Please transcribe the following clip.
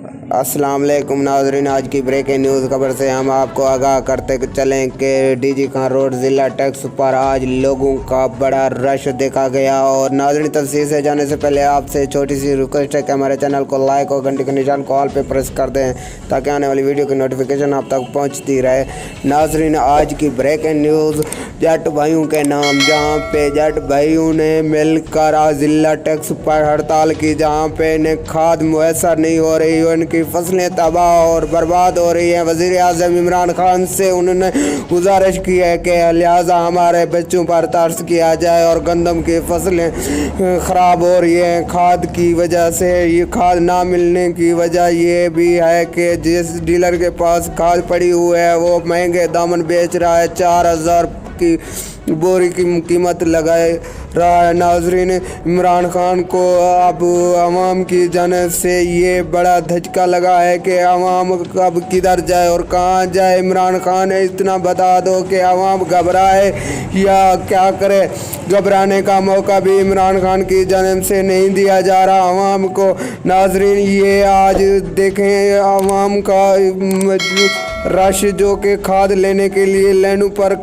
अस्सलाम वालेकुम नाज़रीन, आज की ब्रेकिंग न्यूज़ खबर से हम आपको आगाह करते चलें कि डीजी खान रोड ज़िला टैक्स पर आज लोगों का बड़ा रश देखा गया। और नाज़रीन, तफसील से जाने से पहले आपसे छोटी सी रिक्वेस्ट है कि हमारे चैनल को लाइक और घंटे के निशान को ऑल पे प्रेस कर दें ताकि आने वाली वीडियो की नोटिफिकेशन आप तक पहुंचती रहे। नाज़रीन, आज की ब्रेकिंग न्यूज़ जट भाइयों के नाम, जहां पे जट भाइयों ने मिलकर आज ज़िला टैक्स पर हड़ताल की, जहां पे इन्हें खाद मुयसर नहीं हो रही, उनकी फसलें तबाह और बर्बाद हो रही हैं। वज़ीर आज़म इमरान खान से उन्होंने गुजारिश की है कि लिहाजा हमारे बच्चों पर तरस किया जाए और गंदम की फसलें ख़राब हो रही हैं खाद की वजह से। ये खाद ना मिलने की वजह ये भी है कि जिस डीलर के पास खाद पड़ी हुई है वो महंगे दामन बेच रहा है, 4,000 की बोरी की कीमत लगाए रहा है। नाज़रीन, इमरान खान को अब अवाम की जानिब से ये बड़ा धचका लगा है कि अवाम अब किधर जाए और कहाँ जाए। इमरान खान इतना बता दो कि अवाम घबराए या क्या करे। घबराने का मौका भी इमरान खान की जानिब से नहीं दिया जा रहा अवाम को। नाज़रीन, ये आज देखें अवाम का रश जो कि खाद लेने के लिए लाइनों पर